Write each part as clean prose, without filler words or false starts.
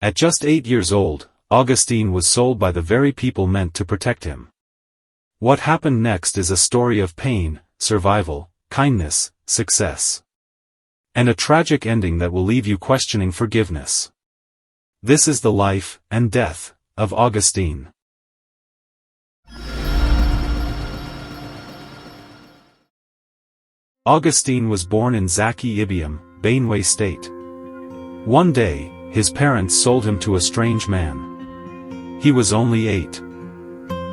At just 8 years old, Augustine was sold by the very people meant to protect him. What happened next is a story of pain, survival, kindness, success, and a tragic ending that will leave you questioning forgiveness. This is the life and death of Augustine. Augustine was born in Zaki Ibium, Benue State. One day, his parents sold him to a strange man. He was only 8.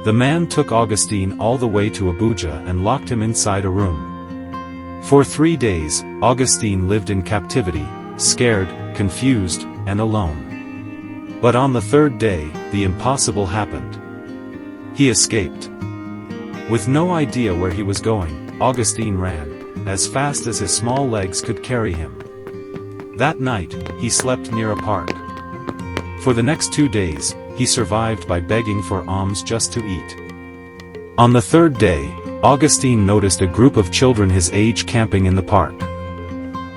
The man took Augustine all the way to Abuja and locked him inside a room. For 3 days, Augustine lived in captivity, scared, confused, and alone. But on the 3rd day, the impossible happened. He escaped. With no idea where he was going, Augustine ran, as fast as his small legs could carry him. That night, he slept near a park. For the next 2 days, he survived by begging for alms just to eat. On the 3rd day, Augustine noticed a group of children his age camping in the park.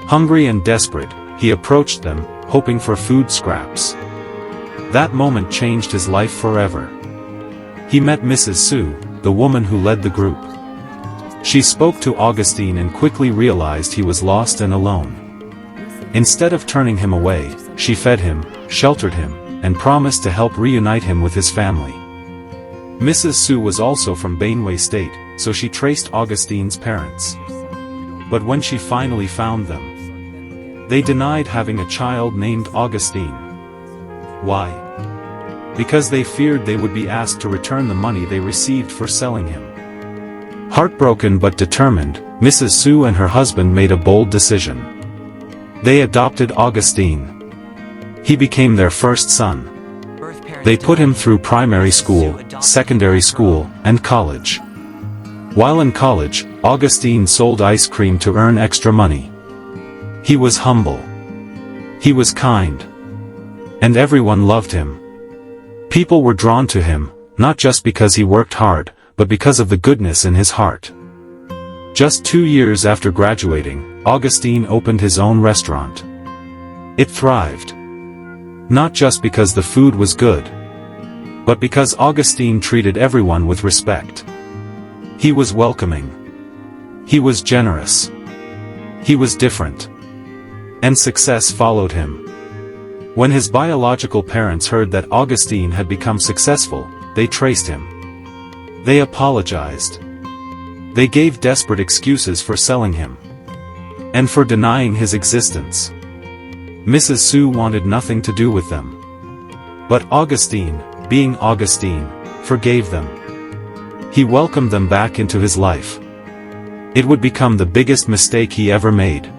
Hungry and desperate, he approached them, hoping for food scraps. That moment changed his life forever. He met Mrs. Sue, the woman who led the group. She spoke to Augustine and quickly realized he was lost and alone. Instead of turning him away, she fed him, sheltered him, and promised to help reunite him with his family. Mrs. Sue was also from Benue State, so she traced Augustine's parents. But when she finally found them, they denied having a child named Augustine. Why? Because they feared they would be asked to return the money they received for selling him. Heartbroken but determined, Mrs. Sue and her husband made a bold decision. They adopted Augustine. He became their first son. They put him through primary school, secondary school, and college. While in college, Augustine sold ice cream to earn extra money. He was humble. He was kind. And everyone loved him. People were drawn to him, not just because he worked hard, but because of the goodness in his heart. Just 2 years after graduating, Augustine opened his own restaurant. It thrived. Not just because the food was good, but because Augustine treated everyone with respect. He was welcoming. He was generous. He was different. And success followed him. When his biological parents heard that Augustine had become successful, they traced him. They apologized. They gave desperate excuses for selling him. And for denying his existence. Mrs. Sue wanted nothing to do with them. But Augustine, being Augustine, forgave them. He welcomed them back into his life. It would become the biggest mistake he ever made.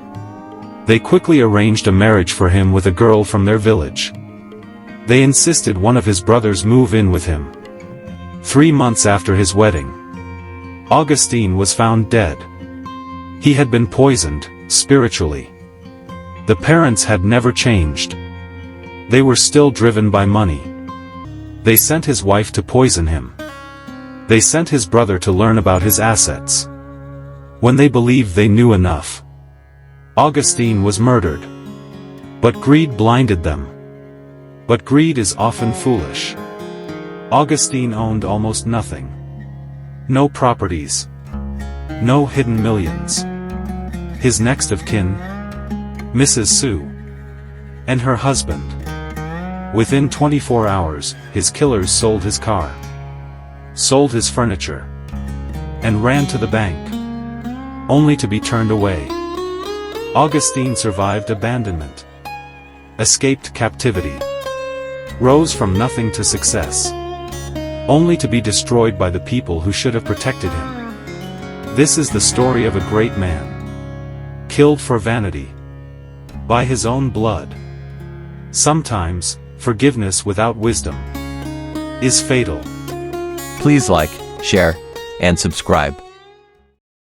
They quickly arranged a marriage for him with a girl from their village. They insisted one of his brothers move in with him. 3 months after his wedding, Augustine was found dead. He had been poisoned, spiritually. The parents had never changed. They were still driven by money. They sent his wife to poison him. They sent his brother to learn about his assets. When they believed they knew enough, Augustine was murdered. But greed blinded them. But greed is often foolish. Augustine owned almost nothing. No properties. No hidden millions. His next of kin, Mrs. Sue, and her husband. Within 24 hours, his killers sold his car, sold his furniture, and ran to the bank, only to be turned away. Augustine survived abandonment, escaped captivity, rose from nothing to success, only to be destroyed by the people who should have protected him. This is the story of a great man, killed for vanity, by his own blood. Sometimes, forgiveness without wisdom is fatal. Please like, share, and subscribe.